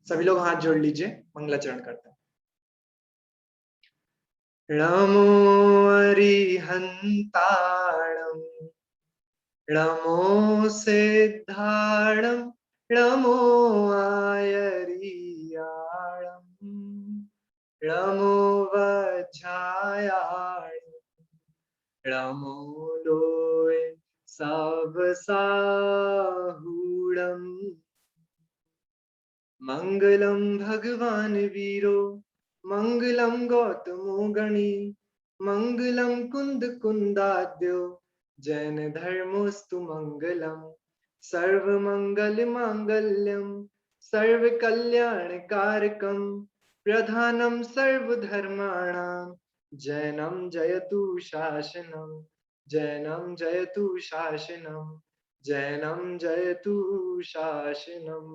सभी लोग हाथ जोड़ लीजिए, मंगलाचरण करते हैं। नमो अरिहंताणं नमो सिद्धाणं नमो आयरियाणं नमो वज्रायाणं नमो लोय सब साहूणम् मंगलम भगवान वीरो मंगलम गौतमो गणी मंगलम कुंद कुंदाद्यो जैन धर्मोस्तु मंगलम सर्व मंगल मांगल्यम सर्व कल्याण कारकम प्रधानम सर्व धर्माणाम जैनम जयतु शासनम जैनम जयतु शासनम जैनम जयतु शासनम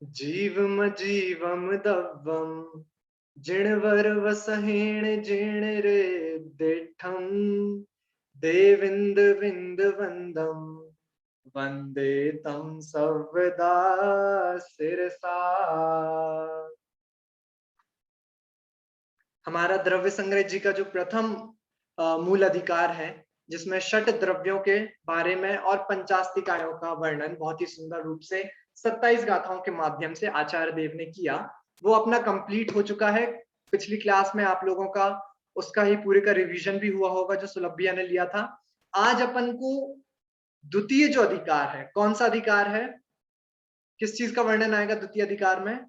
जीवम जीवम दव्वम जिणवर वसहेण जिण रे दिठम देविंद विंद वंदम वंदे तम सर्वदा सिरसा। हमारा द्रव्य संग्रह जी का जो प्रथम मूल अधिकार है, जिसमें षट द्रव्यों के बारे में और पंचास्तिकायों का वर्णन बहुत ही सुंदर रूप से 27 गाथाओं के माध्यम से आचार्य देव ने किया, वो अपना कंप्लीट हो चुका है। पिछली क्लास में आप लोगों का उसका ही पूरे का रिवीजन भी हुआ होगा जो सुलभ्या ने लिया था। आज अपन को द्वितीय जो अधिकार है, कौन सा अधिकार है, किस चीज का वर्णन आएगा द्वितीय अधिकार में?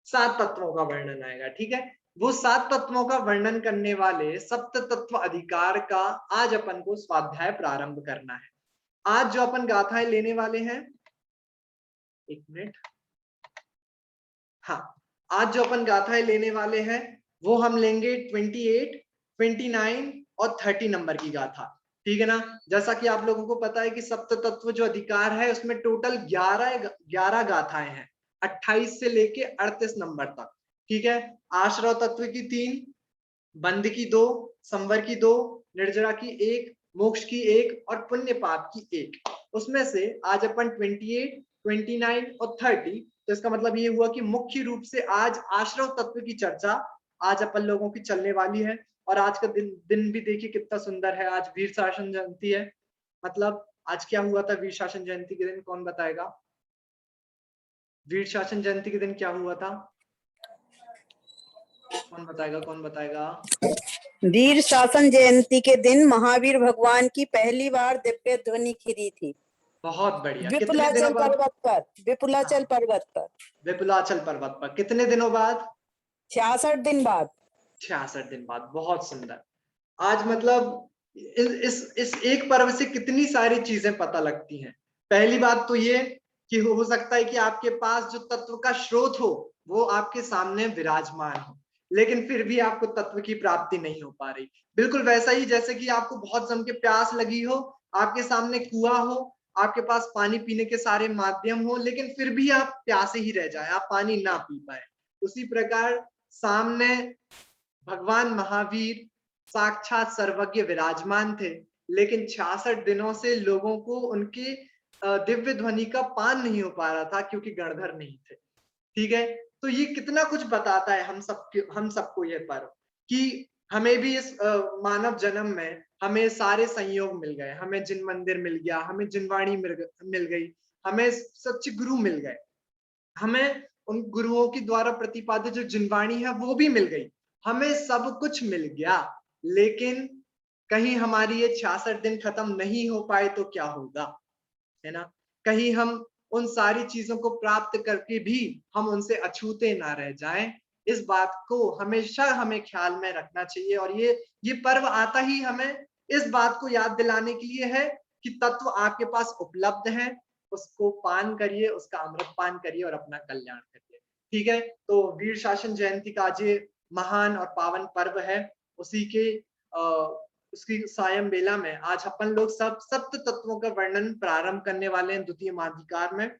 7 तत्वों का वर्णन आएगा। ठीक है, वो 7 तत्वों का वर्णन करने वाले सप्त तत्व अधिकार का आज अपन को स्वाध्याय प्रारंभ करना है। आज जो अपन गाथाएं लेने वाले हैं, एक मिनट, हाँ, आज जो अपन गाथाएं लेने वाले हैं वो हम लेंगे 28, 29 और 30 नंबर की गाथा। ठीक है ना। जैसा कि आप लोगों को पता है कि सप्त तत्व जो अधिकार है उसमें टोटल 11 गाथाएं हैं, 28 से लेके 38 नंबर तक। ठीक है, आश्रव तत्व की 3, बंध की 2, संवर की 2, निर्जरा की 1, मोक्ष की 1 और पुण्य पाप की 1। उसमें से आज अपन 28, 29 और 30, तो इसका मतलब ये हुआ कि मुख्य रूप से आज आश्रव तत्व की चर्चा आज अपन लोगों की चलने वाली है। और आज का दिन भी देखिए कितना सुंदर है, आज वीर शासन जयंती है। मतलब आज क्या हुआ था वीर शासन जयंती के दिन, कौन बताएगा? वीर शासन जयंती के दिन क्या हुआ था, कौन बताएगा, कौन बताएगा? वीर शासन जयंती के दिन महावीर भगवान की पहली बार दिव्य ध्वनि खिली थी। बहुत बढ़िया। विपुलाचल पर्वत पर, विपुलाचल पर्वत पर, विपुलाचल पर्वत पर कितने दिनों बाद? 66 दिन बाद। 66 दिन बाद, बहुत सुंदर। आज मतलब इस एक पर्व से कितनी सारी चीजें पता लगती हैं। पहली बात तो ये कि हो सकता है कि आपके पास जो तत्व का स्रोत हो वो आपके सामने विराजमान हो, लेकिन फिर भी आपको तत्व की प्राप्ति नहीं हो पा रही। बिल्कुल वैसा ही जैसे कि आपको बहुत जम के प्यास लगी हो, आपके सामने कुआं हो, आपके पास पानी पीने के सारे माध्यम हो, लेकिन फिर भी आप प्यासे ही रह जाए, आप पानी ना पी पाए। उसी प्रकार सामने भगवान महावीर साक्षात सर्वज्ञ विराजमान थे, लेकिन 66 दिनों से लोगों को उनके दिव्य ध्वनि का पान नहीं हो पा रहा था क्योंकि गणधर नहीं थे। ठीक है, तो ये कितना कुछ बताता है हम सबको ये पर्व, कि हमें भी इस मानव जन्म में हमें सारे संयोग मिल गए, हमें जिन मंदिर मिल गया, हमें जिनवाणी मिल गई, हमें सच्चे गुरु मिल गए, हमें उन गुरुओं के द्वारा प्रतिपादित जो जिनवाणी है वो भी मिल गई, हमें सब कुछ मिल गया। लेकिन कहीं हमारी ये 66 दिन खत्म नहीं हो पाए तो क्या होगा, है ना? कहीं हम उन सारी चीजों को प्राप्त करके भी हम उनसे अछूते ना रह जाएं, इस बात को हमेशा हमें ख्याल में रखना चाहिए। और ये पर्व आता ही हमें इस बात को याद दिलाने के लिए है कि तत्व आपके पास उपलब्ध है, उसको पान करिए, उसका अमृत पान करिए और अपना कल्याण करिए। ठीक है, तो वीर शासन जयंती का आज ये महान और पावन पर्व है, उसी के उसकी सायं बेला में आज अपन लोग सब सप्त तत्वों का वर्णन प्रारंभ करने वाले हैं। द्वितीय महाधिकार में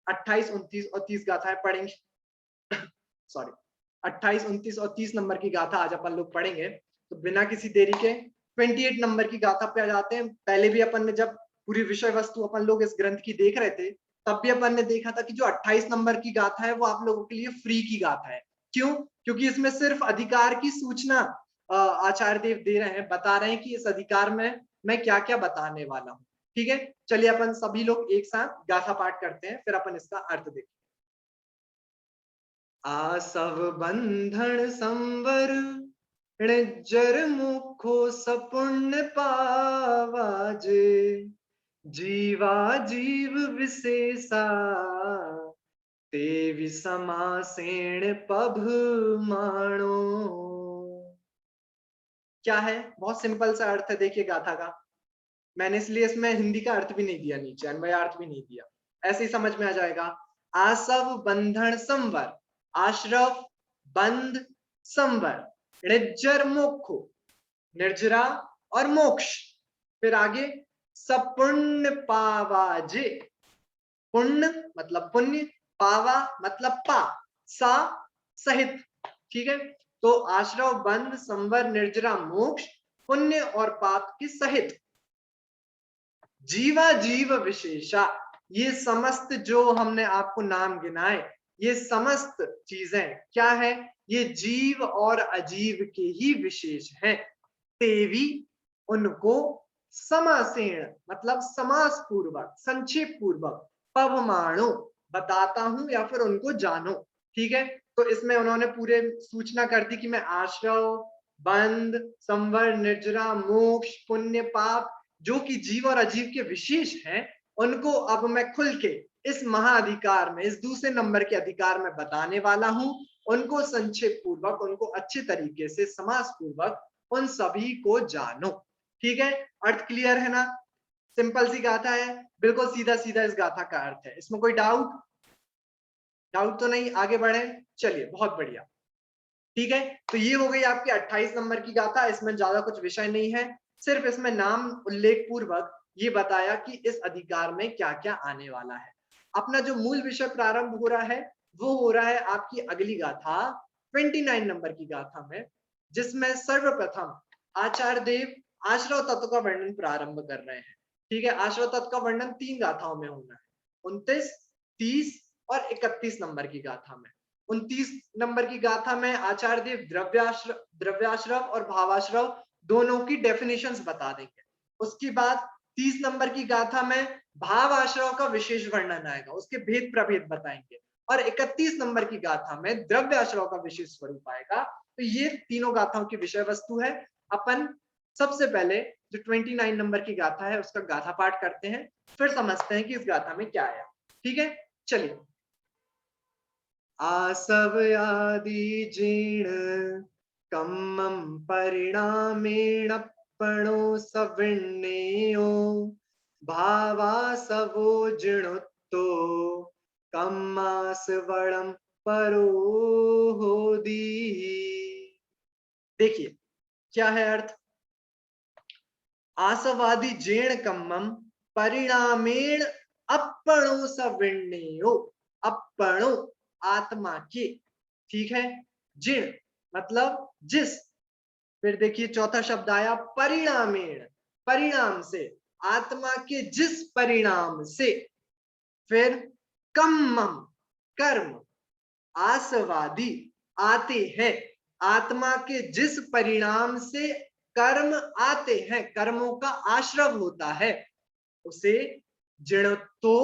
28, 29 और 30 गाथाएं पढ़ेंगे। सॉरी, 28, 29 और 30 नंबर की गाथा आज अपन लोग पढ़ेंगे। तो बिना किसी देरी के 28 नंबर की गाथा पे आ जाते हैं। पहले भी अपन ने जब पूरी विषय वस्तु अपन लोग इस ग्रंथ की देख रहे थे, तब भी अपन ने देखा था कि जो 28 नंबर की गाथा है वो आप लोगों के लिए फ्री की गाथा है। क्यों? क्योंकि इसमें सिर्फ अधिकार की सूचना आचार्य देव दे रहे हैं, बता रहे हैं कि इस अधिकार में मैं क्या क्या बताने वाला हूँ। ठीक है, चलिए अपन सभी लोग एक साथ गाथा पाठ करते हैं, फिर अपन इसका अर्थ देखें। आसव बंधन संवर ऋजर मुखो सपुण्य पावाजे, जीवा जीव विशेषा तेवि समासेण पभ माणो। क्या है? बहुत सिंपल सा अर्थ है, देखिए गाथा का। मैंने इसलिए इसमें हिंदी का अर्थ भी नहीं दिया, नीचे अन्वयार्थ भी नहीं दिया, ऐसे ही समझ में आ जाएगा। आसव बंधन संवर, आश्रव बंध संवर, निर्जर मोक्षो, निर्जरा और मोक्ष, फिर आगे सपुण्य पावाजे, पुण्य मतलब पुण्य, पावा मतलब पा, सा सहित। ठीक है, तो आश्रव बंध संवर निर्जरा मोक्ष, पुण्य और पाप के सहित। जीवा जीव विशेषा, ये समस्त जो हमने आपको नाम गिनाए, ये समस्त चीजें क्या है? ये जीव और अजीव के ही विशेष हैं। तेवी, उनको, समासेण मतलब समास पूर्वक, संक्षेप पूर्वक, पवमाणो बताता हूं या फिर उनको जानो। ठीक है, तो इसमें उन्होंने पूरे सूचना कर दी कि मैं आश्रव बंध संवर निर्जरा मोक्ष पुण्य पाप जो कि जीव और अजीव के विशेष हैं, उनको अब मैं खुल के इस महाअधिकार में, इस दूसरे नंबर के अधिकार में बताने वाला हूं। उनको संक्षेप पूर्वक, उनको अच्छे तरीके से समास पूर्वक उन सभी को जानो। ठीक है, अर्थ क्लियर है ना? सिंपल सी गाथा है, बिल्कुल सीधा सीधा इस गाथा का अर्थ है। इसमें कोई डाउट तो नहीं? आगे बढ़े, चलिए, बहुत बढ़िया। ठीक है, तो ये हो गई आपकी 28 नंबर की गाथा। इसमें ज्यादा कुछ विषय नहीं है, सिर्फ इसमें नाम उल्लेख पूर्वक ये बताया कि इस अधिकार में क्या क्या आने वाला है। अपना जो मूल विषय प्रारंभ हो रहा है वो हो रहा है आपकी अगली गाथा 29 नंबर की गाथा में, जिसमें सर्वप्रथम आचार्य देव आश्रव तत्व का वर्णन प्रारंभ कर रहे हैं। ठीक है, आश्रव तत्व का वर्णन 3 गाथाओं में होना है, 29, 30 और 31 नंबर की गाथा में। 29 नंबर की गाथा में आचार्य देव द्रव्याश्रव और भावाश्रव दोनों की डेफिनेशंस बता देंगे। उसके बाद 30 नंबर की गाथा में भाव आश्रव का विशेष वर्णन आएगा, उसके भेद प्रभेद बताएंगे। और 31 नंबर की गाथा में द्रव्य आश्रव का विशेष स्वरूप आएगा। तो ये तीनों गाथाओं की विषय वस्तु है। अपन सबसे पहले जो 29 नंबर की गाथा है उसका गाथा पाठ करते हैं, फिर समझते हैं कि इस गाथा में क्या आया। ठीक है, चलिए। आसव आदि जीर्ण कम्मं परिणामेणप्पणो सविण्णेयो, भावासवो जीर्णोत्तो कम्मासवणं परो होदी। देखिए क्या है अर्थ। आसवादि जीर्ण कम्मम परिणामेण अपणो सविण्णेयो, अपणो आत्मा के, ठीक है, जीर्ण मतलब जिस, फिर देखिए चौथा शब्द आया परिणामेण, परिणाम से, आत्मा के जिस परिणाम से, फिर कम्मम कर्म, आसवादी आते हैं, आत्मा के जिस परिणाम से कर्म आते हैं, कर्मों का आश्रव होता है, उसे जीर्णोत्तो,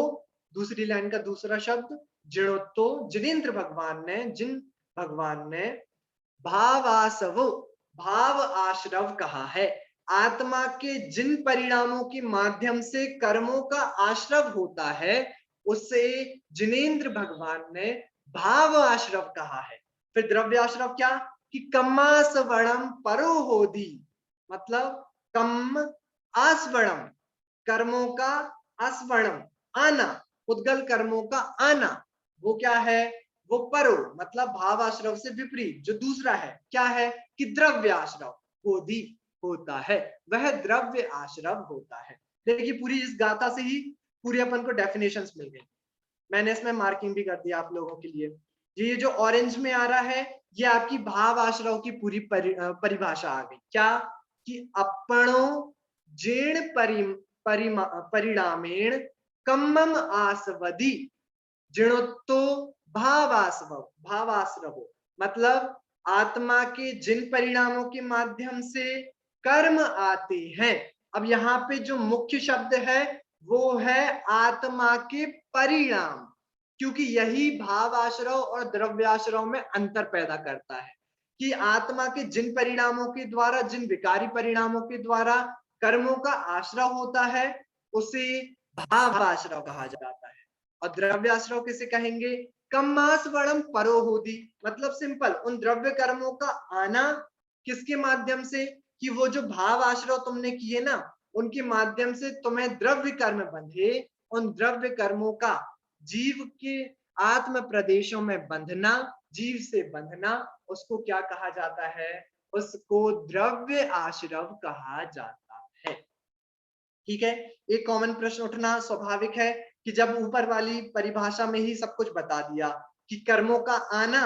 दूसरी लाइन का दूसरा शब्द जीर्णोत्तो, जिनेन्द्र भगवान ने, जिन भगवान ने भावासवो, भाव आश्रव कहा है। आत्मा के जिन परिणामों के माध्यम से कर्मों का आश्रव होता है उसे जिनेन्द्र भगवान ने भाव आश्रव कहा है। फिर द्रव्य आश्रव क्या कि कम्मासवणम परो होदी, मतलब कम्म आस्वणम, कर्मों का आस्वणम आना, उद्गल कर्मों का आना, वो क्या है, वो परो मतलब भावाश्रव से विपरीत जो दूसरा है, क्या है कि द्रव्य आश्रव होदी होता है, वह द्रव्य आश्रव होता है। देखिए पूरी इस गाथा से ही पूरी अपन को डेफिनेशंस मिल गई। मैंने इसमें मार्किंग भी कर दिया आप लोगों के लिए। ये जो ऑरेंज में आ रहा है ये आपकी भाव आश्रव की पूरी परिभाषा आ गई। क्या कि अपणो जीर्ण परिणामेण कम्मम आसवदी जिणोत्तो भावाश्रवो, मतलब आत्मा के जिन परिणामों के माध्यम से कर्म आते हैं। अब यहाँ पे जो मुख्य शब्द है वो है आत्मा के परिणाम, क्योंकि यही भावाश्रव और द्रव्याश्रव में अंतर पैदा करता है कि आत्मा के जिन परिणामों के द्वारा, जिन विकारी परिणामों के द्वारा कर्मों का आश्रव होता है उसे भावाश्रव कहा जाता है। और द्रव्याश्रव किसे कहेंगे? कम्मास वरम परोहोदी, मतलब सिंपल, उन द्रव्य कर्मों का आना किसके माध्यम से? कि वो जो भाव आश्रव तुमने किए ना, उनके माध्यम से तुम्हें द्रव्य कर्म बंधे, उन द्रव्य कर्मों का जीव के आत्म प्रदेशों में बंधना, जीव से बंधना, उसको क्या कहा जाता है? उसको द्रव्य आश्रव कहा जाता है। ठीक है, एक कॉमन प्रश्न उठना स्वाभाविक है कि जब ऊपर वाली परिभाषा में ही सब कुछ बता दिया कि कर्मों का आना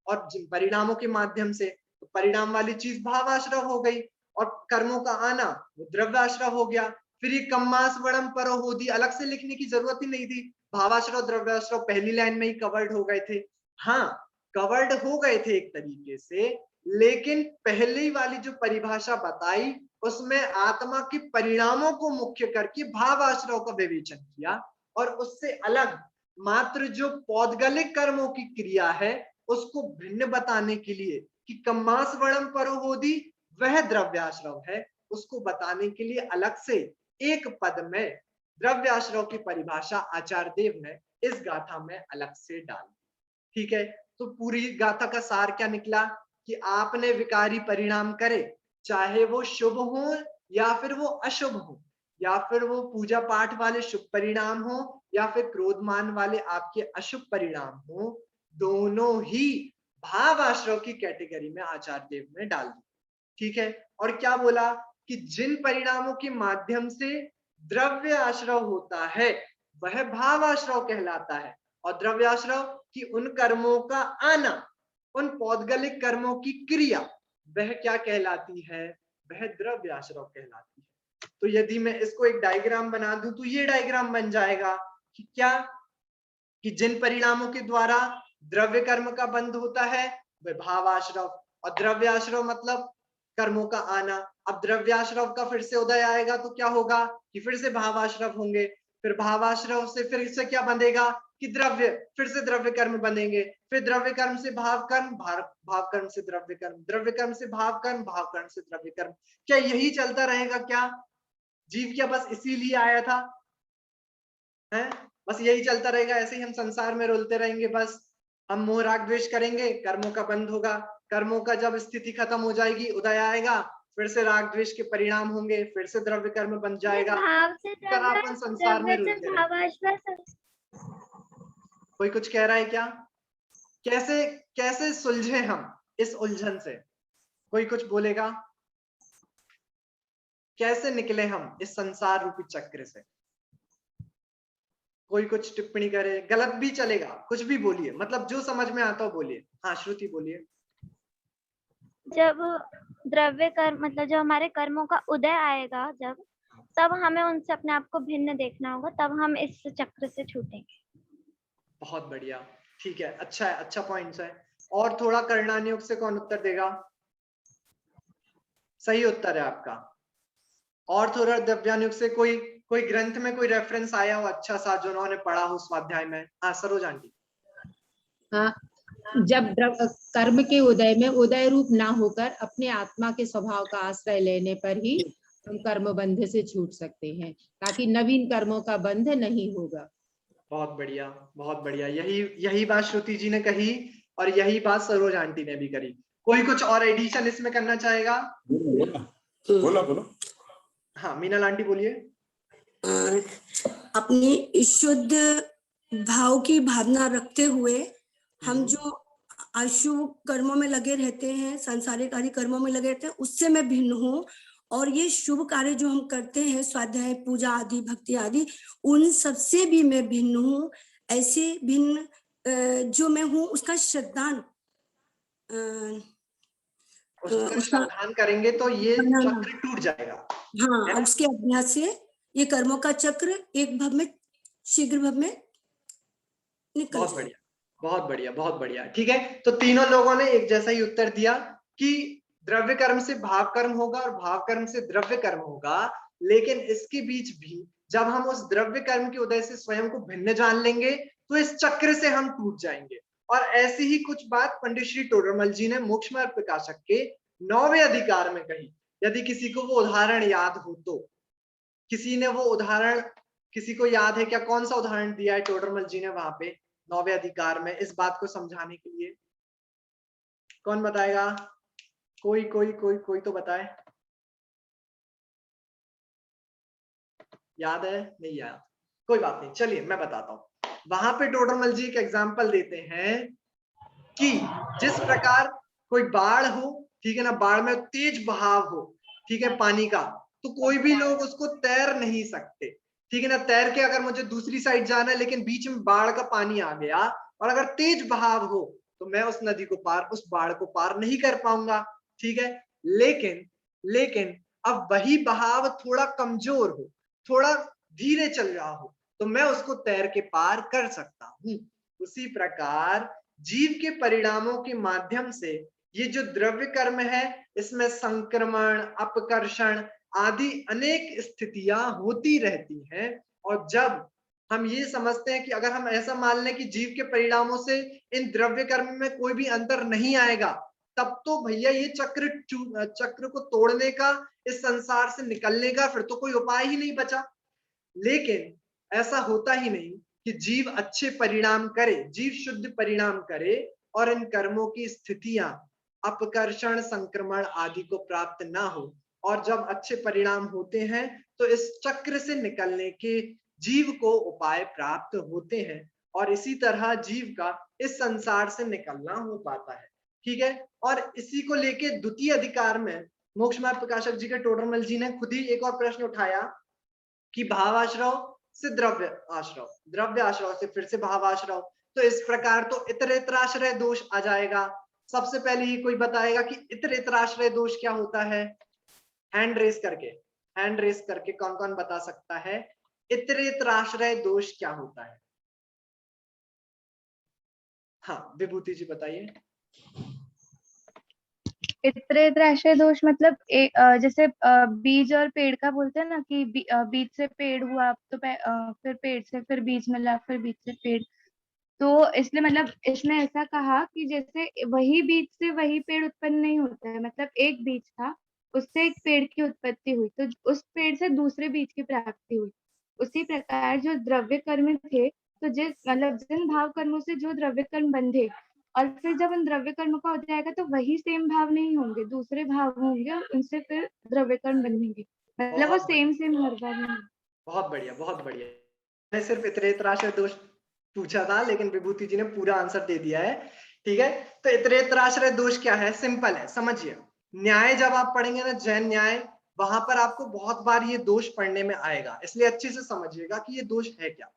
और जिन परिणामों के माध्यम से, तो परिणाम वाली चीज भावाश्रव हो गई और कर्मों का आना वो द्रव्याश्रव हो गया। फिर ये कम्मास वड़म परोहोदी अलग से लिखने की जरूरत ही नहीं थी, भावाश्रव द्रव्याश्रव पहली लाइन में ही कवर्ड हो गए थे। हाँ, कवर्ड हो गए थे एक तरीके से, लेकिन पहली वाली जो परिभाषा बताई उसमें आत्मा के परिणामों को मुख्य करके भावाश्रव का विवेचन किया, और उससे अलग मात्र जो पौद्गलिक कर्मों की क्रिया है उसको भिन्न बताने के लिए कि कम्मास वणम परोहोदी वह द्रव्याश्रव है, उसको बताने के लिए अलग से एक पद में द्रव्याश्रव की परिभाषा आचार्य देव ने इस गाथा में अलग से डाली। ठीक है, तो पूरी गाथा का सार क्या निकला कि आपने विकारी परिणाम करे, चाहे वो शुभ हो या फिर वो अशुभ हो, या फिर वो पूजा पाठ वाले शुभ परिणाम हो या फिर क्रोधमान वाले आपके अशुभ परिणाम हो, दोनों ही भावाश्रव की कैटेगरी में आचार्य देव ने डाल दी। ठीक है, और क्या बोला कि जिन परिणामों के माध्यम से द्रव्य आश्रव होता है वह भावाश्रव कहलाता है, और द्रव्याश्रव की उन कर्मों का आना, उन पौद्गलिक कर्मों की क्रिया, वह क्या कहलाती है? वह द्रव्याश्रव कहलाती है। तो यदि मैं इसको एक डायग्राम बना दूं तो ये डायग्राम बन जाएगा कि क्या, कि जिन परिणामों के द्वारा द्रव्य कर्म का बंध होता है वह भावाश्रव, और द्रव्याश्रव मतलब कर्मों का आना। अब द्रव्याश्रव का फिर से उदय आएगा तो क्या होगा कि फिर से भावाश्रव होंगे, फिर भावाश्रव से फिर से क्या बंधेगा कि द्रव्य, फिर से द्रव्य कर्म बनेंगे, फिर द्रव्य कर्म से भाव कर्म, भाव कर्म से द्रव्य कर्म, द्रव्य कर्म से भाव कर्म, भाव कर्म से द्रव्य कर्म। क्या यही चलता रहेगा? क्या जीव क्या बस इसीलिए आया था? है बस यही चलता रहेगा, ऐसे ही हम संसार में रोलते रहेंगे, बस हम मोह राग द्वेष करेंगे, कर्मों का बंध होगा, कर्मों का जब स्थिति खत्म हो जाएगी उदय आएगा, फिर से राग द्वेष के परिणाम होंगे, फिर से द्रव्य कर्म बन जाएगा, भाव से तरह अपन संसार में द्रव्य से रुलते रहेंगे। भावाश्रव। कोई कुछ कह रहा है क्या? कैसे कैसे सुलझे हम इस उलझन से? कोई कुछ बोलेगा? कैसे निकले हम इस संसार रूपी चक्र से? कोई कुछ टिप्पणी करे, गलत भी चलेगा, कुछ भी बोलिए, मतलब जो समझ में आता हो बोलिए। हाँ श्रुति बोलिए। जब द्रव्य कर्म मतलब जो हमारे कर्मों का उदय आएगा जब, तब हमें उनसे अपने आप को भिन्न देखना होगा, तब हम इस चक्र से छूटेंगे। बहुत बढ़िया, ठीक है, अच्छा है, अच्छा पॉइंट है। और थोड़ा कर्णानुयोग से कौन उत्तर देगा? सही उत्तर है आपका। और थोड़ा द्रव्यानुयोग से कोई, कोई ग्रंथ में कोई रेफरेंस आया हो अच्छा सा जो उन्होंने पढ़ा हो स्वाध्याय में? हाँ सरोज आंटी। हाँ, जब कर्म के उदय में उदय रूप ना होकर अपने आत्मा के स्वभाव का आश्रय लेने पर ही हम कर्म बंध से छूट सकते हैं, ताकि नवीन कर्मों का बंध नहीं होगा। बहुत बढ़िया, बहुत बढ़िया, यही बात श्रुति जी ने कही और यही बात सरोज आंटी ने भी करी। कोई कुछ और एडिशन इसमें करना चाहेगा? बोलो। हाँ मीनल आंटी बोलिए। अपनी शुद्ध भाव की भावना रखते हुए हम जो अशुभ कर्मों में लगे रहते हैं, सांसारिक आदि कर्मों में लगे रहते हैं, उससे मैं भिन्न हूँ, और ये शुभ कार्य जो हम करते हैं, स्वाध्याय, पूजा आदि, भक्ति आदि, उन सबसे भी मैं भिन्न हूँ। ऐसे भिन्न जो मैं हूँ उसका श्रद्धान श्रद्धान करेंगे तो ये चक्र टूट जाएगा। हाँ, उसके अभ्यास से ये कर्मों का चक्र एक भाव में शीघ्र भव में निकल बहुत जाए। बढ़िया, बहुत बढ़िया, बहुत बढ़िया। ठीक है, तो तीनों लोगों ने एक जैसा ही उत्तर दिया कि द्रव्य कर्म से भाव कर्म होगा और भाव कर्म से द्रव्य कर्म होगा, लेकिन इसके बीच भी जब हम उस द्रव्य कर्म के उदय से स्वयं को भिन्न जान लेंगे तो इस चक्र से हम टूट जाएंगे। और ऐसी ही कुछ बात पंडित श्री टोडरमल जी ने मोक्ष मार्ग प्रकाशक के 9वें अधिकार में कही। यदि किसी को वो उदाहरण याद हो तो, किसी ने वो उदाहरण, किसी को याद है क्या, कौन सा उदाहरण दिया है टोडरमल जी ने वहां पे 9वें अधिकार में इस बात को समझाने के लिए? कौन बताएगा? कोई कोई कोई कोई तो बताए। याद है? नहीं याद, कोई बात नहीं, चलिए मैं बताता हूं। वहां पे टोडरमल जी एक एग्जाम्पल देते हैं कि जिस प्रकार कोई बाढ़ हो, ठीक है ना, बाढ़ में तेज बहाव हो, ठीक है, पानी का, तो कोई भी लोग उसको तैर नहीं सकते, ठीक है ना। तैर के अगर मुझे दूसरी साइड जाना है लेकिन बीच में बाढ़ का पानी आ गया और अगर तेज बहाव हो तो मैं उस नदी को पार, उस बाढ़ को पार नहीं कर पाऊंगा, ठीक है। लेकिन लेकिन अब वही बहाव थोड़ा कमजोर हो, थोड़ा धीरे चल रहा हो, तो मैं उसको तैर के पार कर सकता हूं। उसी प्रकार जीव के परिणामों के माध्यम से ये जो द्रव्य कर्म है, इसमें संक्रमण, अपकर्षण आदि अनेक स्थितियां होती रहती हैं। और जब हम ये समझते हैं कि अगर हम ऐसा मान लें कि जीव के परिणामों से इन द्रव्य कर्म में कोई भी अंतर नहीं आएगा, तब तो भैया ये चक्र को तोड़ने का, इस संसार से निकलने का फिर तो कोई उपाय ही नहीं बचा। लेकिन ऐसा होता ही नहीं कि जीव अच्छे परिणाम करे, जीव शुद्ध परिणाम करे और इन कर्मों की स्थितियां अपकर्षण, संक्रमण आदि को प्राप्त ना हो। और जब अच्छे परिणाम होते हैं तो इस चक्र से निकलने के जीव को उपाय प्राप्त होते हैं और इसी तरह जीव का इस संसार से निकलना हो पाता है, ठीक है। और इसी को लेके द्वितीय अधिकार में मोक्ष मार्ग प्रकाशक जी के टोडरमल जी ने खुद ही एक और प्रश्न उठाया कि भावाश्रव से द्रव्य आश्रव, द्रव्य आश्रव से फिर से भावाश्रव, तो इस प्रकार तो इतरेतराश्रय दोष आ जाएगा। सबसे पहले ही कोई बताएगा कि इतरेतराश्रय दोष क्या होता है? हैंड रेस करके, हैंड रेस करके कौन कौन बता सकता है इतरेतराश्रय दोष क्या होता है? हाँ विभूति जी बताइए। इतरेतराश्रय दोष मतलब जैसे बीज और पेड़ का बोलते हैं ना कि बीज से पेड़ हुआ तो फिर पेड़ से फिर बीज मिला, फिर बीज से पेड़। तो इसलिए मतलब इसमें ऐसा कहा कि जैसे वही बीज से वही पेड़ उत्पन्न नहीं होता है, मतलब एक बीज था उससे एक पेड़ की उत्पत्ति हुई तो उस पेड़ से दूसरे बीज की प्राप्ति हुई। उसी प्रकार जो द्रव्य कर्म थे, तो जिन भाव कर्मों से जो द्रव्य कर्म बंधे और फिर जब उन द्रव्य कर्म का हो जाएगा तो वही सेम भाव नहीं होंगे, दूसरे भाव होंगे और उनसे फिर द्रव्य कर्म बनेंगे, मतलब वो सेम हर बार नहीं। बहुत बढ़िया, बहुत बढ़िया। मैंने सिर्फ इतरेतराश्रय दोष पूछा था लेकिन विभूति जी ने पूरा आंसर दे दिया है, ठीक है। तो इतरेतराश्रय दोष क्या है? सिंपल है, समझिए। न्याय जब आप पढ़ेंगे ना, जैन न्याय, वहां पर आपको बहुत बार ये दोष पढ़ने में आएगा, इसलिए अच्छे से समझिएगा कि ये दोष है क्या।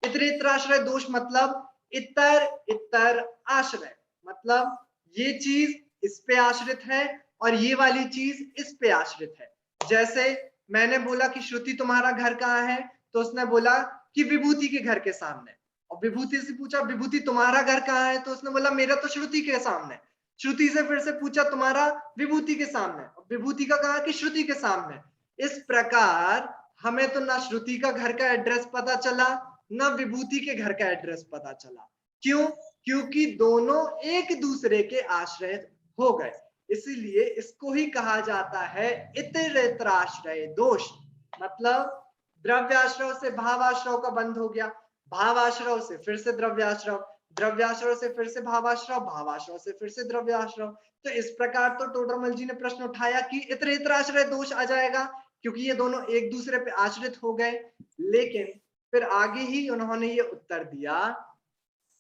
इतरेतराश्रय दोष मतलब इतर इतर आश्रय, मतलब ये चीज इस पे आश्रित है और ये वाली चीज इस पे आश्रित है। जैसे मैंने बोला कि श्रुति तुम्हारा घर कहाँ है, तो उसने बोला कि विभूति के घर के सामने। और विभूति से पूछा विभूति तुम्हारा घर कहाँ है, तो उसने बोला मेरा तो श्रुति के सामने। श्रुति से फिर से पूछा तुम्हारा, विभूति के सामने। विभूति का कहा कि श्रुति के सामने। इस प्रकार हमें तो ना श्रुति का घर का एड्रेस पता चला, ना विभूति के घर का एड्रेस पता चला। क्यों? क्योंकि दोनों एक दूसरे के आश्रय हो गए। इसीलिए इसको ही कहा जाता है इतरेतराश्रय दोष। मतलब द्रव्याश्रव से भावाश्रव का बंध हो गया, भावाश्रव से फिर से द्रव्याश्रव, द्रव्याश्रव से फिर से भावाश्रव, भावाश्रव से फिर से द्रव्याश्रव। तो इस प्रकार तो टोडरमल जी ने प्रश्न उठाया कि इतरेतराश्रय दोष आ जाएगा क्योंकि ये दोनों एक दूसरे पे आश्रित हो गए। लेकिन फिर आगे ही उन्होंने ये उत्तर दिया।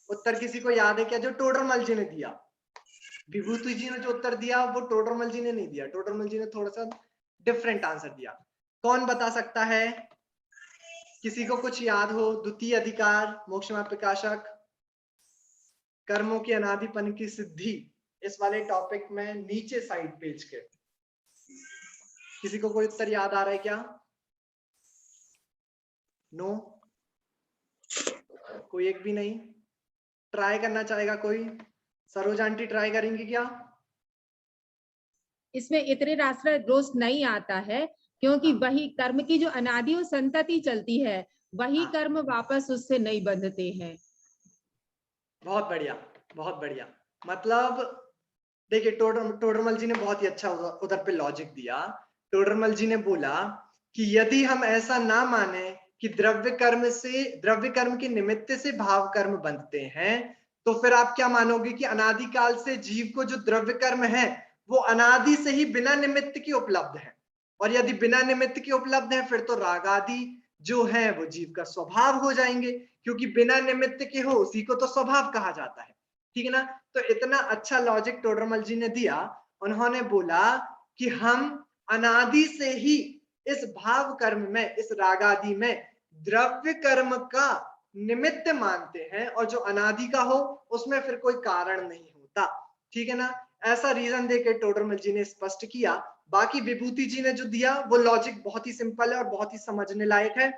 उत्तर किसी को याद है क्या जो टोडरमल जी ने दिया? विभूति जी ने जो उत्तर दिया वो टोडरमल जी ने नहीं दिया, टोडरमल जी ने थोड़ा सा डिफरेंट आंसर दिया। कौन बता सकता है? किसी को कुछ याद हो? द्वितीय अधिकार मोक्ष मार्ग प्रकाशक, कर्मों के अनादिपन की सिद्धि, इस वाले टॉपिक में नीचे साइड पेज के किसी को कोई उत्तर याद आ रहा है क्या? नो? कोई एक भी नहीं। ट्राई करना चाहेगा कोई? सरोज आंटी ट्राई करेंगी क्या? इसमें इतने आश्रय दोष नहीं आता है, क्योंकि वही कर्म की जो अनादि और संतति चलती है, वही कर्म वापस उससे नहीं बंधते हैं। बहुत बढ़िया, बहुत बढ़िया। मतलब देखिए टोडरमल जी ने बहुत ही अच्छा उधर पे लॉजिक दिया। टोडरमल जी ने बोला कि यदि हम ऐसा ना माने कि द्रव्य कर्म के निमित्त से भाव कर्म बनते हैं, तो फिर आप क्या मानोगे कि अनादिकाल से जीव को जो द्रव्य कर्म है वो अनादि से ही बिना निमित्त के उपलब्ध है। और यदि बिना निमित्त के उपलब्ध है फिर तो राग आदि जो है वो जीव का स्वभाव हो जाएंगे, क्योंकि बिना निमित्त के हो उसी को तो स्वभाव कहा जाता है। ठीक है ना? तो इतना अच्छा लॉजिक टोडरमल जी ने दिया। उन्होंने बोला कि हम अनादि से ही इस भाव कर्म में, इस राग आदि में द्रव्य कर्म का निमित्त मानते हैं, और जो अनादि का हो उसमें फिर कोई कारण नहीं होता। ठीक है ना? ऐसा रीजन देके टोडरमल जी ने स्पष्ट किया। बाकी विभूति जी ने जो दिया वो लॉजिक बहुत ही सिंपल है और बहुत ही समझने लायक है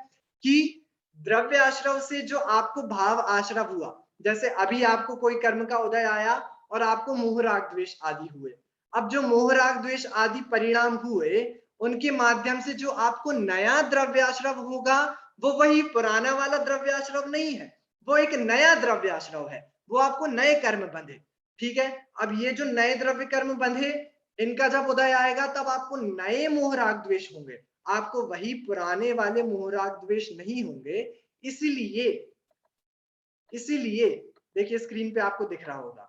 कि द्रव्य आश्रव से जो आपको भाव आश्रव हुआ, जैसे अभी आपको कोई कर्म का उदय आया और आपको मोह राग द्वेष आदि हुए। अब जो मोह राग द्वेष आदि परिणाम हुए उनके माध्यम से जो आपको नया द्रव्याश्रव होगा वो वही पुराना वाला द्रव्याश्रव नहीं है, वो एक नया द्रव्याश्रव है। वो आपको नए कर्म बंधे। ठीक है? अब ये जो नए द्रव्य कर्म बंधे इनका जब उदय आएगा तब आपको नए मोह राग द्वेष होंगे, आपको वही पुराने वाले मोह राग द्वेष नहीं होंगे। इसीलिए देखिए स्क्रीन पे आपको दिख रहा होगा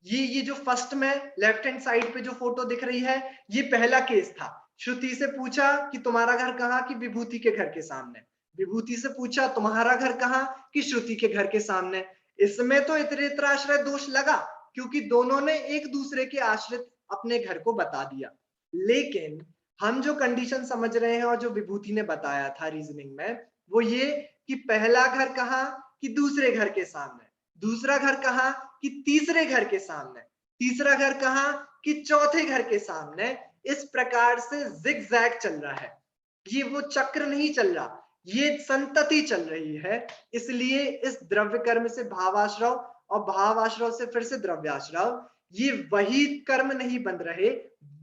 ये जो फर्स्ट में लेफ्ट हैंड साइड पे जो फोटो दिख रही है ये पहला केस था। श्रुति से पूछा कि तुम्हारा घर कहाँ, कि विभूति के घर के सामने। विभूति से पूछा तुम्हारा घर कहाँ, कि श्रुति के घर के सामने। इसमें तो इतरेतर आश्रय दोष लगा क्योंकि दोनों ने एक दूसरे के आश्रित अपने घर को बता दिया। लेकिन हम जो कंडीशन समझ रहे हैं और जो विभूति ने बताया था रीजनिंग में वो ये कि पहला घर कहाँ, कि दूसरे घर के सामने। दूसरा घर कहाँ, कि तीसरे घर के सामने। तीसरा घर कहाँ, कि चौथे घर के सामने। इस प्रकार से जिगजैग चल रहा है, ये वो चक्र नहीं चल रहा, ये संतति चल रही है। इसलिए इस द्रव्य कर्म से भावाश्रव और भावाश्रव से फिर से द्रव्याश्रव, ये वही कर्म नहीं बन रहे,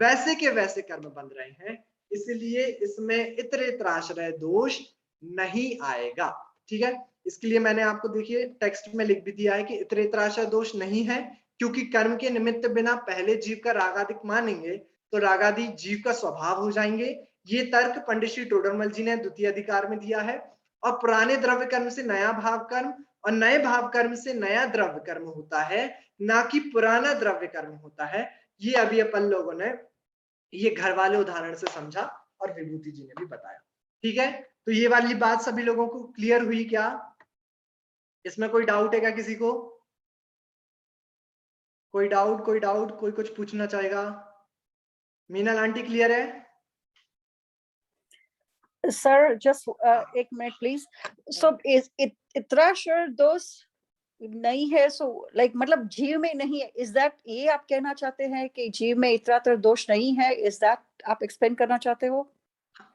वैसे के वैसे कर्म बन रहे हैं। इसलिए इसमें इतरेतराश्रय दोष नहीं आएगा। ठीक है? इसके लिए मैंने आपको देखिए टेक्स्ट में लिख भी दिया है कि इतरेतराश्रय दोष नहीं है, क्योंकि कर्म के निमित्त बिना पहले जीव का रागादिक मानेंगे तो रागादि जीव का स्वभाव हो जाएंगे। ये तर्क पंडित श्री टोडरमल जी ने द्वितीय अधिकार में दिया है। और पुराने द्रव्य कर्म से नया भाव कर्म और नए भाव कर्म से नया द्रव्य कर्म होता है, ना कि पुराना द्रव्य कर्म होता है। ये अभी अपन लोगों ने ये घर वाले उदाहरण से समझा और विभूति जी ने भी बताया। ठीक है? तो ये वाली बात सभी लोगों को क्लियर हुई क्या? इसमें कोई डाउट है क्या किसी को? कोई डाउट कोई कुछ पूछना चाहेगा? मीनल आंटी क्लियर है? Sir, just एक मिनट please. So is इतराश्रय दोष नहीं है, so like मतलब जीव में नहीं है, is that ये आप कहना चाहते हैं कि जीव में इतरातर दोष नहीं है? Is that आप एक्सप्लेन करना चाहते हो?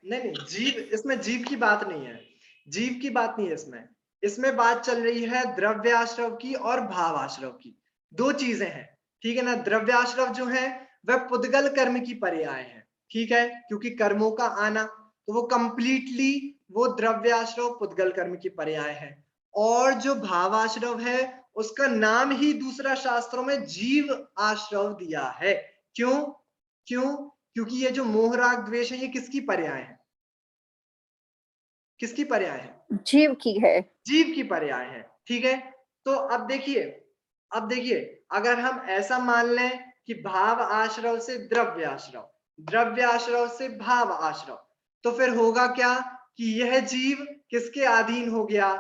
नहीं, जीव, इसमें जीव की बात नहीं है, जीव की बात नहीं है इसमें बात चल रही है द्रव्याश्रव की और भावाश्रव की। दो चीजें हैं। ठीक है ना? द्रव्याश्रव जो है वह पुद्गल कर्म की पर्याय है। ठीक है? क्योंकि कर्मों का आना तो वो कंप्लीटली वो द्रव्याश्रव पुद्गल कर्म की पर्याय है। और जो भावाश्रव है उसका नाम ही दूसरा शास्त्रों में जीव आश्रव दिया है। क्यों? क्योंकि ये जो मोह राग द्वेष है ये किसकी पर्याय है? किसकी पर्याय है? जीव की है। जीव की पर्याय है। ठीक है? तो अब देखिए अगर हम ऐसा मान लें कि भाव आश्रव से द्रव्य आश्रव, द्रव्य आश्रव से भाव आश्रव, तो फिर होगा क्या कि यह जीव किसके अधीन हो गया?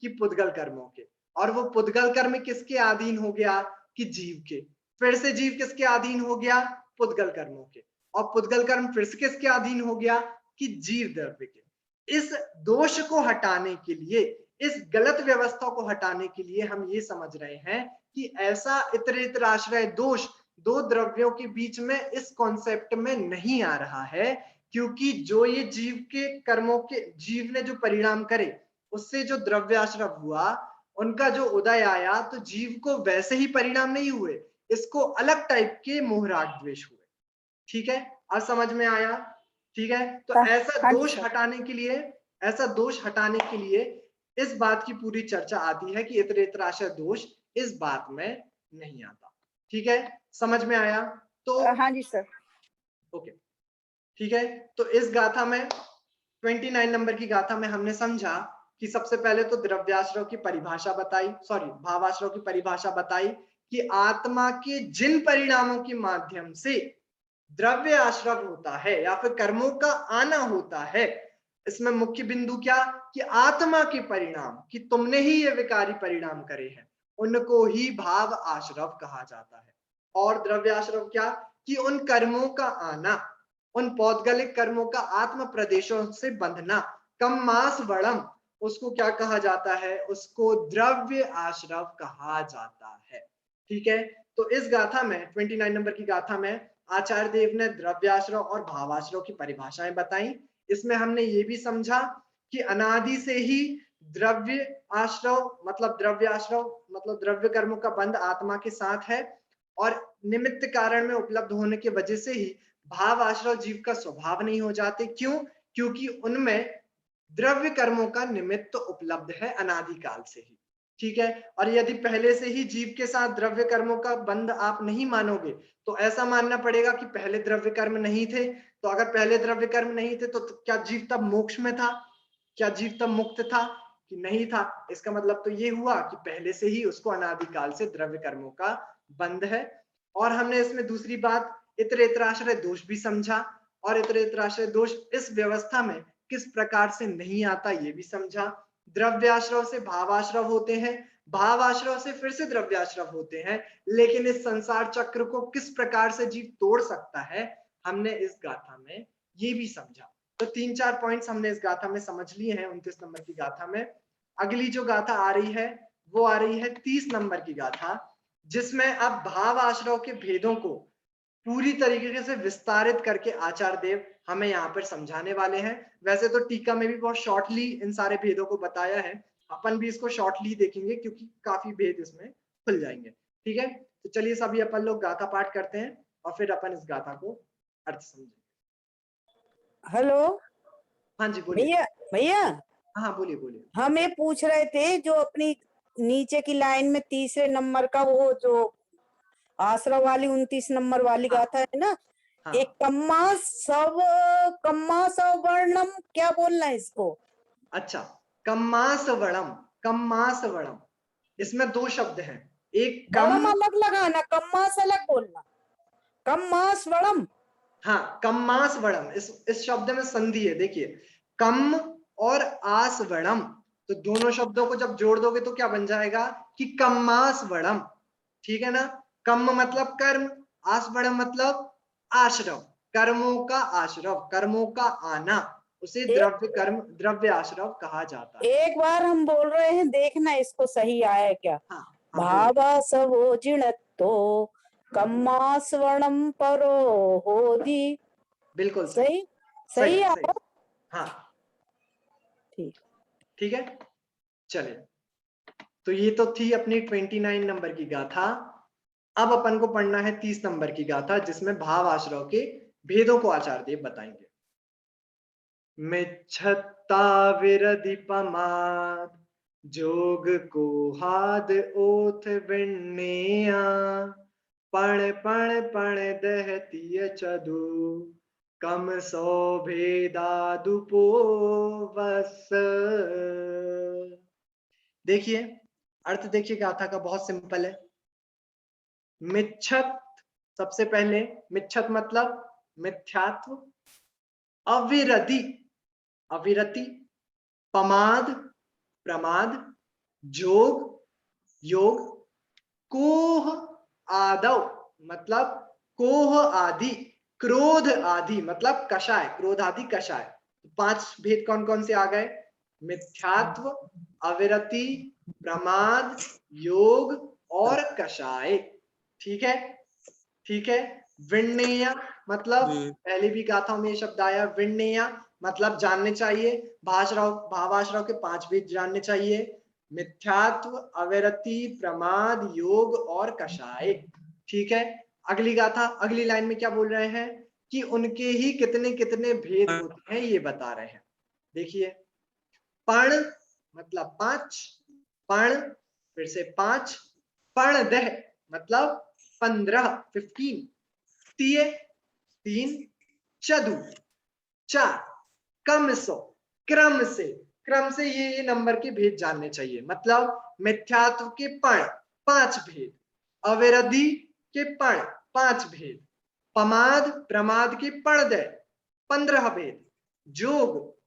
कि पुद्गल कर्मों के। और वो पुद्गल कर्म किसके अधीन हो गया? कि जीव के। फिर से जीव किसके अधीन हो गया? पुद्गल कर्मों के। और पुद्गल कर्म फिर से किसके अधीन हो गया? कि जीव द्रव्य के। इस दोष को हटाने के लिए, इस गलत व्यवस्था को हटाने के लिए हम ये समझ रहे हैं कि ऐसा इतरेतर आश्रय दोष दो द्रव्यों के बीच में इस कॉन्सेप्ट में नहीं आ रहा है, क्योंकि जो ये जीव के कर्मों के, जीव ने जो परिणाम करे उससे जो द्रव्याश्रव हुआ उनका जो उदय आया तो जीव को वैसे ही परिणाम नहीं हुए, इसको अलग टाइप के मोहराग द्वेष हुए। ठीक है, अब समझ में आया? ठीक है, तो हाँ, ऐसा हाँ जी दोष सर। हटाने के लिए, ऐसा दोष हटाने के लिए इस बात की पूरी चर्चा आती है कि इतरेतराशय दोष इस बात में नहीं आता। ठीक है, समझ में आया? तो हाँ जी सर। ओके, ठीक है, तो इस गाथा में 29 नंबर की गाथा में हमने समझा कि सबसे पहले तो द्रव्याश्रव की परिभाषा बताई, भावाश्रव की परिभाषा बताई कि आत्मा के जिन परिणामों के माध्यम से द्रव्य आश्रव होता है या फिर कर्मों का आना होता है, इसमें मुख्य बिंदु क्या कि आत्मा के परिणाम, कि तुमने ही ये विकारी परिणाम करे हैं, उनको ही भाव आश्रव कहा जाता है। और द्रव्य आश्रव क्या कि उन कर्मों का आना, उन पौद्गलिक कर्मों का आत्म प्रदेशों से बंधना, कम मास वड़म, उसको क्या कहा जाता है? उसको द्रव्य आश्रव कहा जाता है। ठीक है, तो इस गाथा में 29 नंबर की गाथा में आचार्य देव ने द्रव्याश्रव और भावाश्रव की परिभाषाएं बताई। इसमें हमने ये भी समझा कि अनादि से ही द्रव्य आश्रव मतलब द्रव्य कर्मों का बंध आत्मा के साथ है, और निमित्त कारण में उपलब्ध होने की वजह से ही भाव आश्रव जीव का स्वभाव नहीं हो जाते। क्यों? क्योंकि उनमें द्रव्य कर्मों का निमित्त उपलब्ध है अनादिकाल से ही। ठीक है, और यदि पहले से ही जीव के साथ द्रव्य कर्मों का बंध आप नहीं मानोगे तो ऐसा मानना पड़ेगा कि पहले द्रव्य कर्म नहीं थे। तो अगर पहले द्रव्य कर्म नहीं थे तो क्या जीव तब मोक्ष में था? क्या जीव तब मुक्त था? कि नहीं था। इसका मतलब तो ये हुआ कि पहले से ही उसको अनादिकाल से द्रव्य कर्मों का बंध है। और हमने इसमें दूसरी बात इतरेतराश्रय दोष भी समझा, और इतरेतराश्रय दोष इस व्यवस्था में किस प्रकार से नहीं आता ये भी समझा। द्रव्याश्रव से भावाश्रव होते हैं, भावाश्रव से फिर से द्रव्याश्रव होते हैं, लेकिन इस संसार चक्र को किस प्रकार से जीव तोड़ सकता है हमने इस गाथा में ये भी समझा। तो 3-4 पॉइंट्स हमने इस गाथा में समझ लिए हैं 29 नंबर की गाथा में। अगली जो गाथा आ रही है वो आ रही है 30 नंबर की गाथा, जिसमें अब भाव आश्रव के भेदों को पूरी तरीके से विस्तारित करके आचार्य देव हमें यहाँ पर समझाने वाले हैं। वैसे तो टीका में भी बहुत शॉर्टली इन सारे भेदों को बताया है, अपन भी इसको शॉर्टली देखेंगे क्योंकि काफी भेद इसमें खुल जाएंगे। ठीक है, तो चलिए सभी अपन लोग गाथा पाठ करते हैं और फिर अपन इस गाथा को अर्थ समझेंगे। हेलो हाँ जी बोलिए। भैया, भैया हाँ बोलिए बोलिए। हम ये पूछ रहे थे जो अपनी नीचे की लाइन में तीसरे नंबर का वो जो आश्रव वाली 29 नंबर वाली हाँ। गाथा है ना, हाँ एक कम्मा सव वर्णम क्या बोलना है इसको? अच्छा, कम्मास वणम, इसमें दो शब्द हैं, एक वर्णम कम, अलग लगाना, कम्मास अलग बोलना, कम्मास वर्णम। हाँ कम्मास वणम, इस शब्द में संधि है। देखिए कम और आस वणम, तो दोनों शब्दों को जब जोड़ दोगे तो क्या बन जाएगा कि कम्मास वणम। ठीक है ना, कम मतलब कर्म, आस वणम मतलब आश्रव, कर्मों का आश्रव, कर्मों का आना, उसे द्रव्य आश्रव कहा जाता है। एक बार हम बोल रहे हैं, देखना इसको सही आया क्या। हाँ हाँ बोलिए। भावासवो जिणत्तो कम्मास्वर्णम परो होदि। बिल्कुल सही सही सही है, आया। हाँ ठीक। ठीक है। चलिए, तो ये तो थी अपनी 29 नंबर की गाथा। अब अपन को पढ़ना है 30 नंबर की गाथा, जिसमें भाव आश्रव के भेदों को आचार्य देव बताएंगे। मिच्छत्ता विरधिपमाद जोग को हाद ओथ विण्णेया पण पण पण दहतीय चदु कम सौ भेदादुपो वस। देखिए अर्थ देखिए गाथा का बहुत सिंपल है। मिच्छत, सबसे पहले मिच्छत मतलब मिथ्यात्व, अविरति अविरति, पमाद प्रमाद, जोग योग, कोह आदव मतलब कोह आदि, क्रोध आदि मतलब कषाय, क्रोध आदि कषाय। 5 भेद कौन कौन से आ गए? मिथ्यात्व, अविरति, प्रमाद, योग और कषाय। ठीक है, ठीक है। विण्णेय मतलब पहले भी गाथाओं में ये शब्द आया, विण्णेय मतलब जानने चाहिए, भावाश्रव के 5 भेद जानने चाहिए। मिथ्यात्व, अविरति, प्रमाद, योग और कषाय। ठीक है, अगली गाथा, अगली लाइन में क्या बोल रहे हैं कि उनके ही कितने कितने भेद होते हैं ये बता रहे हैं। देखिए, पण मतलब 5, पण फिर से 5, पर्णदह मतलब 15, 15, तिये 3, चदु 4, कमसो क्रम से ये नंबर के भेद जानने चाहिए। मतलब मिथ्यात्व के पण 5 भेद, अविरधि के पण 5 भेद, प्रमाद के पर्णदय 15 भेद,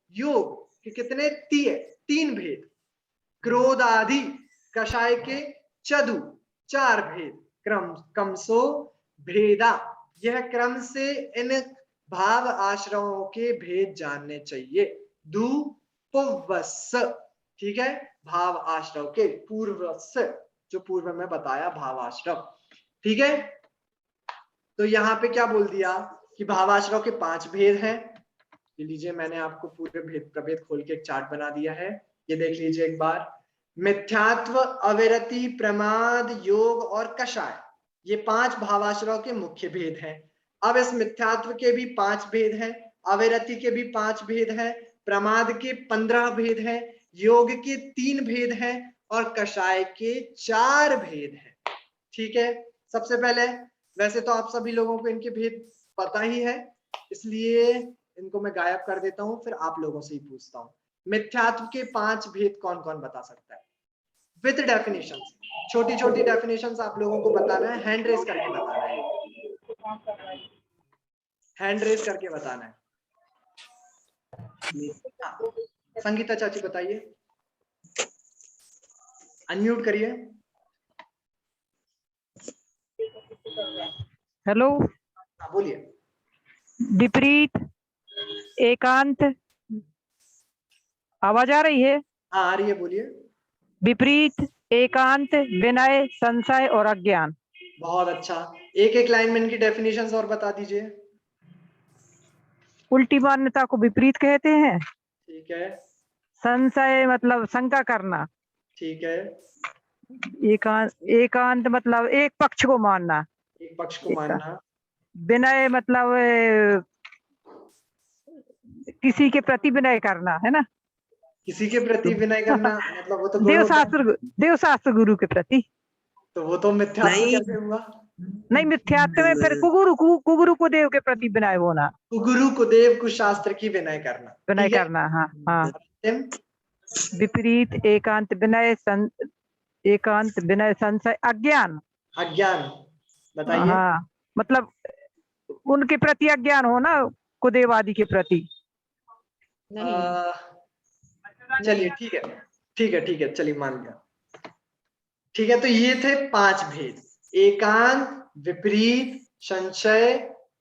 योग के कितने 3 भेद, क्रोध आदि कषाय के चदु 4 भेद, कमसो भेदा, यह क्रम से इन भाव आश्रमों के भेद जानने चाहिए। दुपवस्स, ठीक है, भाव आश्रम के पूर्वस्स, जो पूर्व में बताया भाव आश्रम। ठीक है, तो यहाँ पे क्या बोल दिया कि भावाश्रव के 5 भेद हैं। ये लीजिए, मैंने आपको पूरे भेद प्रभेद खोल के एक चार्ट बना दिया है, ये देख लीजिए एक बार। मिथ्यात्व, अविरति, प्रमाद, योग और कषाय, ये 5 भावाश्रव के मुख्य भेद हैं। अब इस मिथ्यात्व के भी 5 भेद हैं, अविरति के भी 5 भेद हैं, प्रमाद के 15 भेद हैं, योग के 3 भेद हैं और कषाय के 4 भेद हैं। ठीक है, सबसे पहले वैसे तो आप सभी लोगों को इनके भेद पता ही है, इसलिए इनको मैं गायब कर देता हूं, फिर आप लोगों से ही पूछता हूं। मिथ्यात्व के 5 भेद कौन कौन बता सकता है विद डेफिनेशंस? छोटी छोटी डेफिनेशंस आप लोगों को बताना है, हैंड रेस करके बताना है, हैंड रेस करके बताना है। हाँ, संगीता चाची बताइए, अनम्यूट करिए। हेलो, हाँ, बोलिए। विपरीत, एकांत, आवाज आ रही है? हाँ, आ रही है, बोलिए। विपरीत, एकांत, विनय, संशय और अज्ञान। बहुत अच्छा, एक एक लाइन में इनकी डेफिनेशंस और बता दीजिए। उल्टी मान्यता को विपरीत कहते हैं। ठीक है, संशय मतलब शंका करना। ठीक है, एकांत मतलब एक पक्ष को मानना, एक पक्ष को मानना। विनय मतलब किसी के प्रति विनय करना, है ना? किसी के प्रति विनय करना मतलब वो तो गुण देव होता है। शास्त्र गुरु के प्रति। तो वो तो मिथ्यात्व कैसे हुआ? नहीं, मिथ्यात्व में फिर कुगुरु को देव के प्रति विनय होना, गुरु को देव को शास्त्र की विनय करना, विनय ठीक है? करना। हाँ हाँ, अंतिम, विपरीत, एकांत, विनय, संशय, अज्ञान। अज्ञान बताइए। हाँ, मतलब उनके प्रति अज्ञान होना, कुदेवादि के प्रति। चलिए, ठीक है, ठीक है, ठीक है, चलिए मान लिया। ठीक है, तो ये थे 5 भेद, एकांत, विपरीत, संशय,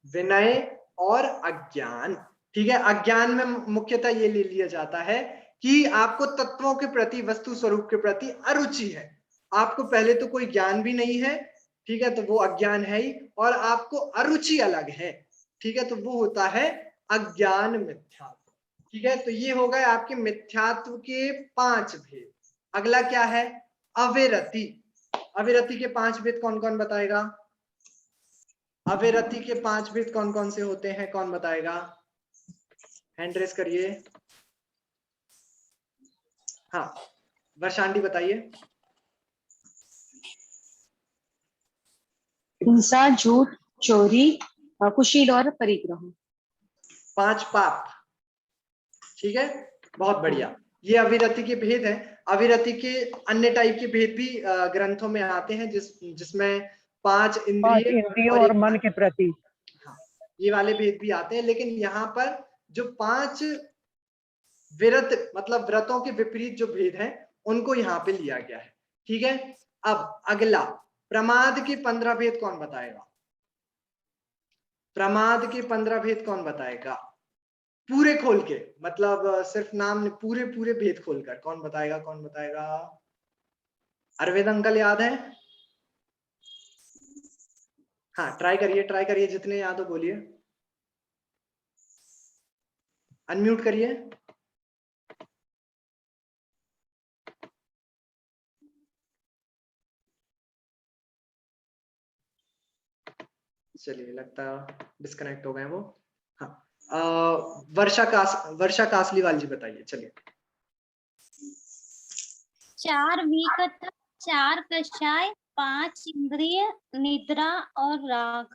विनय और अज्ञान। ठीक है, अज्ञान में मुख्यतः ये ले लिया जाता है कि आपको तत्वों के प्रति, वस्तु स्वरूप के प्रति अरुचि है, आपको पहले तो कोई ज्ञान भी नहीं है, ठीक है, तो वो अज्ञान है ही, और आपको अरुचि अलग है, ठीक है, तो वो होता है अज्ञान मिथ्यात्व। ठीक है, तो ये हो गए आपके मिथ्यात्व के 5 भेद। अगला क्या है? अविरति। अविरति के 5 भेद कौन कौन बताएगा? अविरति के 5 भेद कौन कौन से होते हैं, कौन बताएगा? हैंड रेस करिए। हाँ, वर्षांडी बताइए। हिंसा, झूठ, चोरी, कुशील और परिग्रह। 5 पाप। ठीक है, बहुत बढ़िया, ये अविरति के भेद हैं। अविरति के अन्य टाइप के भेद भी ग्रंथों में आते हैं, जिसमें 5 इंद्रिय और मन के प्रति। हाँ, ये वाले भेद भी आते हैं, लेकिन यहाँ पर जो 5 विरत मतलब व्रतों के विपरीत जो भेद हैं, उनको यहाँ पे लिया गया है। ठीक है, अब अगला, प्रमाद के 15 भेद कौन बताएगा? प्रमाद के 15 भेद कौन बताएगा? पूरे खोल के, मतलब सिर्फ नाम, पूरे पूरे भेद खोलकर कौन बताएगा? कौन बताएगा? अरविंद अंकल याद है? हाँ, ट्राई करिए, जितने याद हो बोलिए, अनम्यूट करिए। चलिए, लगता है डिस्कनेक्ट हो गए वो। हाँ, वर्षा कासलीवाल जी बताइए। चलिए। 4 विकथा, 4 कषाय, 5 इंद्रिय, निद्रा और राग।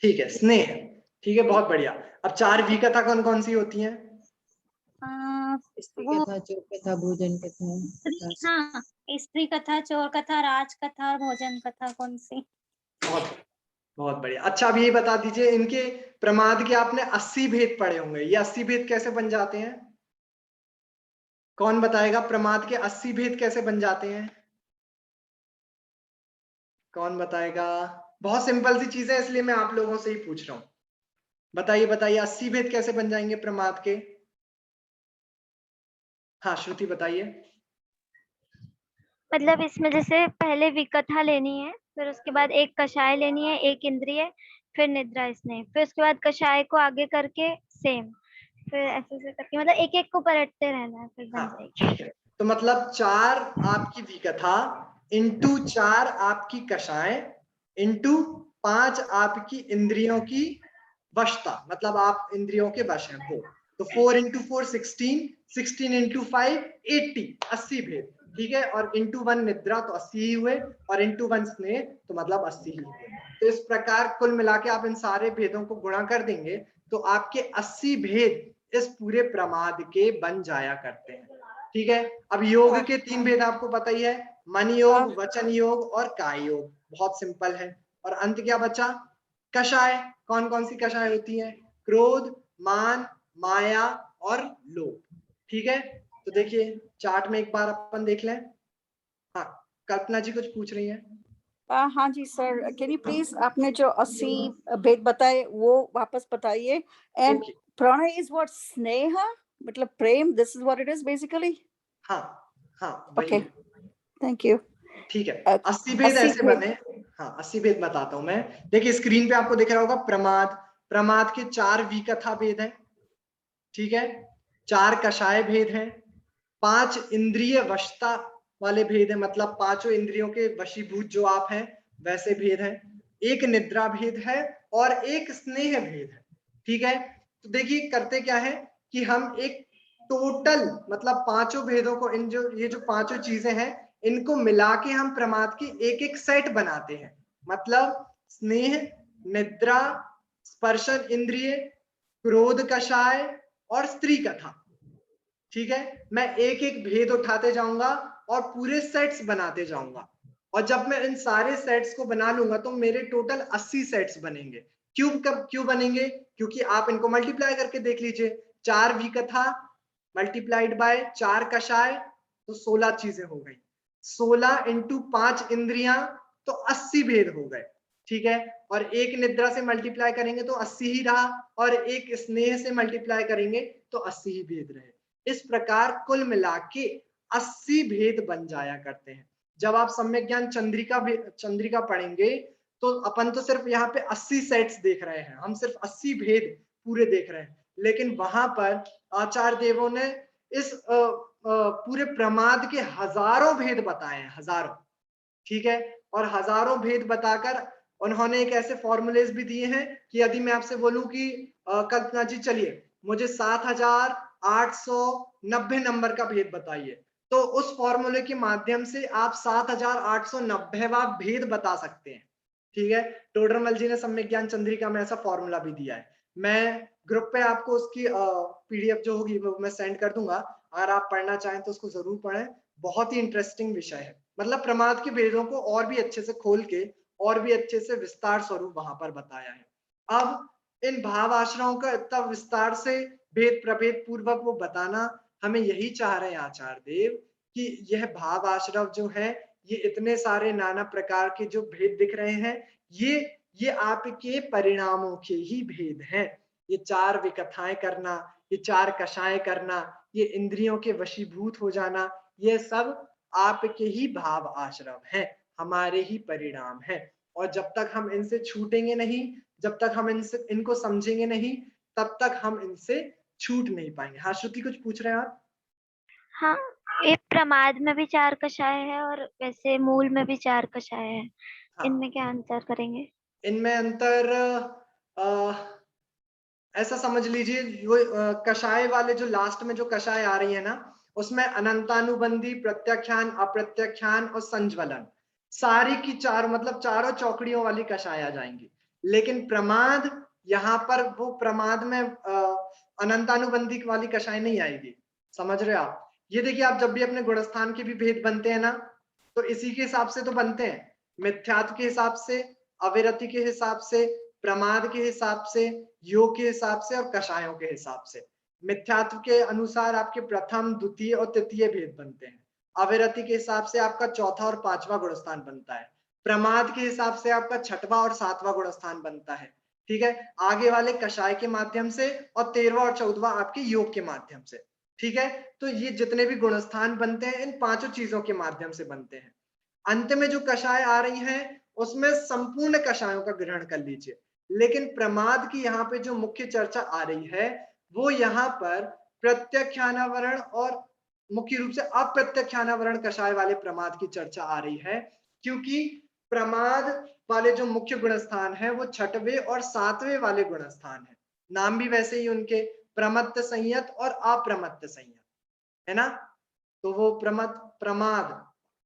ठीक है, स्नेह। ठीक है, बहुत बढ़िया। अब 4 विकथा कौन कौन सी होती हैं? स्त्री वो कथा, चोर कथा, भोजन कथा। हाँ, स्त्री कथा, चोर कथा, राज कथा और भोजन कथा कौन सी? बहुत बहुत बढ़िया। अच्छा, अब ये बता दीजिए, इनके प्रमाद के आपने 80 भेद पढ़े होंगे, ये 80 भेद कैसे बन जाते हैं? कौन बताएगा प्रमाद के 80 भेद कैसे बन जाते हैं? कौन बताएगा? बहुत सिंपल सी चीज है, इसलिए मैं आप लोगों से ही पूछ रहा हूं। बताइए बताइए, 80 भेद कैसे बन जाएंगे प्रमाद के? हाँ, श्रुति बताइए। मतलब इसमें जैसे पहले विकथा लेनी है, फिर उसके बाद एक कषाय लेनी है, एक इंद्रिय, फिर निद्रा स्नेह, फिर उसके बाद कषाय को आगे करके सेम, फिर ऐसे ऐसे करके मतलब एक एक को पलटते रहना है, फिर बन हाँ, जाएगी। ठीक है। तो मतलब 4 आपकी विकथा इंटू 4 आपकी कषाय इंटू 5 आपकी इंद्रियों की वशता, मतलब आप इंद्रियों के वश हैं वो। तो 4 इंटू 4 16, 16 इंटू 5 80, 80 भेद। ठीक है, और इंटू 1 निद्रा तो 80 ही हुए, और इंटू 1 स्नेह तो मतलब 80 ही हुए। तो इस प्रकार कुल मिला के आप इन सारे भेदों को गुणा कर देंगे तो आपके 80 भेद इस पूरे प्रमाद के बन जाया करते हैं। ठीक है, अब योग के 3 भेद आपको पता ही है, मन योग, वचन योग और काय योग। बहुत सिंपल है। और अंत क्या बचा? कषाय। कौन कौन सी कषाय होती है? क्रोध, मान, माया और लोभ। ठीक है, तो देखिए चार्ट में एक बार अपन देख लें। हाँ, कल्पना जी कुछ पूछ रही है। हाँ जी सर, कैन यू प्लीज आपने जो 80 भेद बताए वो वापस बताइए। And okay. प्रणय इज व्हाट? स्नेह मतलब प्रेम, this is what it is basically. हाँ हाँ, वही ओके, है। Thank you. ठीक है, 80 भेद 80 ऐसे बने। हाँ, 80 भेद बताता हूं मैं। देखिए स्क्रीन पे आपको दिख रहा होगा प्रमाद। प्रमाद के 4 विकथा भेद हैं। ठीक है, 4 कषाय भेद हैं, 5 इंद्रिय वशता वाले भेद है, मतलब पांचों इंद्रियों के वशीभूत जो आप हैं वैसे भेद है, एक निद्रा भेद है और एक स्नेह भेद है। ठीक है, तो देखिए करते क्या है कि हम एक टोटल मतलब पांचों भेदों को, इन जो ये जो पांचों चीजें हैं इनको मिला के हम प्रमाद की एक एक सेट बनाते हैं। मतलब स्नेह, निद्रा, स्पर्शन इंद्रिय, क्रोध कषाय और स्त्री कथा। ठीक है, मैं एक एक भेद उठाते जाऊंगा और पूरे सेट्स बनाते जाऊंगा, और जब मैं इन सारे सेट्स को बना लूंगा तो मेरे टोटल 80 सेट्स बनेंगे। क्यों बनेंगे? क्योंकि आप इनको मल्टीप्लाई करके देख लीजिए। 4 विकथा मल्टीप्लाइड बाय 4 कषाय तो 16 चीजें हो गई। 16 इंटू 5 इंद्रियां तो 80 भेद हो गए। ठीक है, और एक निद्रा से मल्टीप्लाई करेंगे तो 80 ही रहा, और एक स्नेह से मल्टीप्लाई करेंगे तो 80 ही भेद रहे। इस प्रकार कुल मिला के 80 भेद बन जाया करते हैं। जब आप सम्यक ज्ञान चंद्रिका पढ़ेंगे तो अपन तो सिर्फ यहाँ पे 80 सेट्स देख रहे हैं, हम सिर्फ 80 भेद पूरे देख रहे हैं, लेकिन वहां पर आचार्य देवों ने इस पूरे प्रमाद के हजारों भेद बताए हैं, हजारों। ठीक है, और हजारों भेद बताकर उन्होंने एक ऐसे फॉर्मूलेज भी दिए हैं कि यदि मैं आपसे बोलूं कि कल्पना जी चलिए मुझे 7890 नंबर का भेद बताइए, तो उस फॉर्मूले के माध्यम से आप 7890वां भेद बता सकते हैं। ठीक है, टोडरमल जी ने सम्यक ज्ञान चंद्रिका में ऐसा फॉर्मूला भी दिया है। मैं ग्रुप पे आपको उसकी पीडीएफ जो होगी वो मैं सेंड कर दूंगा, अगर आप पढ़ना चाहें तो उसको जरूर पढ़ें। बहुत ही इंटरेस्टिंग विषय है, मतलब प्रमाद के भेदों को और भी अच्छे से खोल के और भी अच्छे से विस्तार स्वरूप वहां पर बताया है। अब इन भाव आश्रयों का इतना विस्तार से भेद प्रभेद पूर्वक वो बताना, हमें यही चाह रहे हैं आचार्य देव कि यह भाव आश्रय जो है ये इतने सारे नाना प्रकार के जो भेद दिख रहे हैं ये आपके परिणामों के ही भेद हैं। ये 4 विकथाएं करना, ये 4 कषाएं करना, ये इंद्रियों के वशीभूत हो जाना, ये सब आपके ही भाव आश्रय हैं, हमारे ही परिणाम हैं। और जब तक हम इनसे छूटेंगे नहीं, जब तक हम इनको समझेंगे नहीं, तब तक हम इनसे छूट नहीं पाएंगे। हाँ श्रुति कुछ पूछ रहे हैं आप? हाँ, एक प्रमाद में भी 4 कषाय है और वैसे मूल में भी 4 कषाय है, हाँ, इनमें क्या अंतर करेंगे? इनमें अंतर ऐसा समझ लीजिए, वो कषाय वाले जो लास्ट में जो कषाय आ रही है ना, उसमें अनंतानुबंधी, प्रत्याख्यान, अप्रत्याख्यान और संज्वलन, सारी की चार मतलब चारों चौकड़ियों वाली कषाय आ जाएंगी। लेकिन प्रमाद, यहाँ पर वो प्रमाद में अनंतानुबंधी वाली कषाय नहीं आएगी। समझ रहे हो आप? ये देखिए, आप जब भी अपने गुणस्थान के भी भेद बनते हैं ना, तो इसी के हिसाब से तो बनते हैं, मिथ्यात्व के हिसाब से, अविरति के हिसाब से, प्रमाद के हिसाब से, योग के हिसाब से और कषायों के हिसाब से। मिथ्यात्व के अनुसार आपके प्रथम, द्वितीय और तृतीय भेद बनते हैं। अविरति के हिसाब से आपका चौथा और पांचवा गुणस्थान बनता है। प्रमाद के हिसाब से आपका छठवां और सातवां गुणस्थान बनता है। ठीक है, आगे वाले कषाय के माध्यम से, और 13वां और 14वां आपके योग के माध्यम से। ठीक है, तो ये जितने भी गुणस्थान बनते हैं, इन पांचों चीजों के माध्यम से बनते हैं। अंत में जो कषाय आ रही हैं, उसमें संपूर्ण कषायों का ग्रहण कर लीजिए। लेकिन प्रमाद की यहाँ पे जो मुख्य चर्चा आ रही है, वो यहाँ पर प्रत्याख्यानावरण और मुख्य रूप से अप्रत्याख्यानावरण कषाय वाले प्रमाद की चर्चा आ रही है, क्योंकि प्रमाद वाले जो मुख्य गुणस्थान है, वो छठवें और सातवें वाले गुणस्थान है। नाम भी वैसे ही उनके, प्रमत्त संयत और अप्रमत्त संयत, है ना? तो वो प्रमाद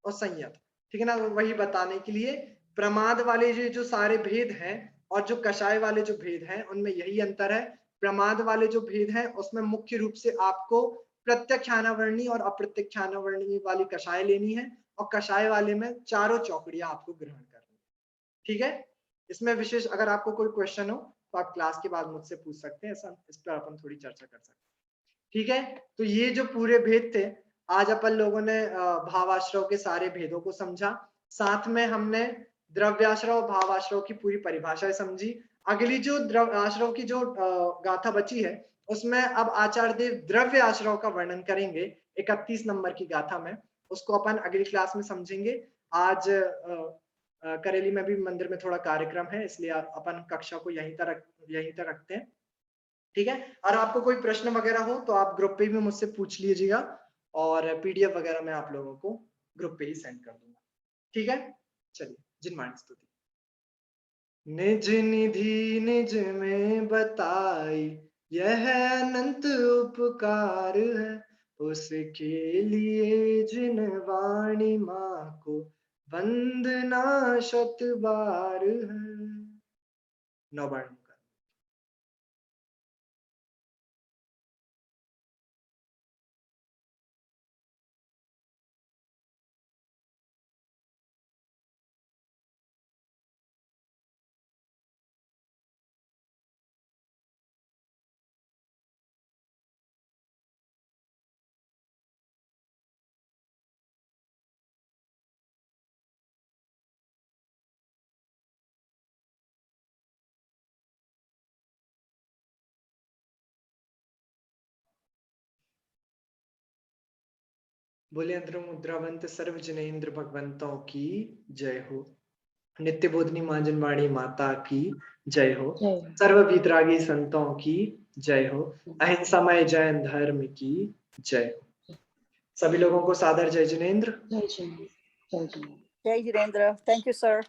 और संयत, ठीक है ना, वही बताने के लिए प्रमाद वाले जो सारे भेद हैं और जो कषाय वाले जो भेद हैं, उनमें यही अंतर है। प्रमाद वाले जो भेद हैं, उसमें मुख्य रूप से आपको प्रत्याख्यानावर्णी और अप्रत्याख्यानावर्णी वाली कषाय लेनी है, और कषाय वाले में चारों चौकड़ियां आपको ग्रहण करनी है। ठीक है, इसमें विशेष अगर आपको कोई क्वेश्चन हो तो आप क्लास के बाद मुझसे पूछ सकते हैं, ऐसा इस पर अपन थोड़ी चर्चा कर सकते हैं। ठीक है, तो ये जो पूरे भेद थे, आज अपन लोगों ने भावाश्रव के सारे भेदों को समझा, साथ में हमने द्रव्याश्रव भावाश्रव की पूरी परिभाषा समझी। अगली जो द्रव्याश्रव की जो गाथा बची है, उसमें अब आचार्य देव द्रव्य आश्रव का वर्णन करेंगे 31 नंबर की गाथा में, उसको अपन अगली क्लास में समझेंगे। आज करेली में भी मंदिर में थोड़ा कार्यक्रम है, इसलिए अपन कक्षा को यहीं तक रखते हैं। ठीक है, और आपको कोई प्रश्न वगैरह हो तो आप ग्रुप पे भी मुझसे पूछ लीजिएगा, और पीडीएफ वगैरह मैं आप लोगों को ग्रुप पे ही सेंड कर दूंगा। ठीक है, चलिए, जिनवाणी स्तुति। निज निधि निज में बताई, यह अनंत उपकार है, उसके लिए जिन वाणी माँ को वंदना शत बार है। नौबाणी। बोले अंतर मुद्रावंत सर्व जनेन्द्र भगवंतों की जय हो। नित्य बोधनी मां जिनवाणी माता की जय हो। सर्व वितरागी संतों की जय हो। अहिंसामय जैन धर्म की जय हो। सभी लोगों को सादर जय जिनेन्द्र। जय जिनेन्द्र। Thank you sir.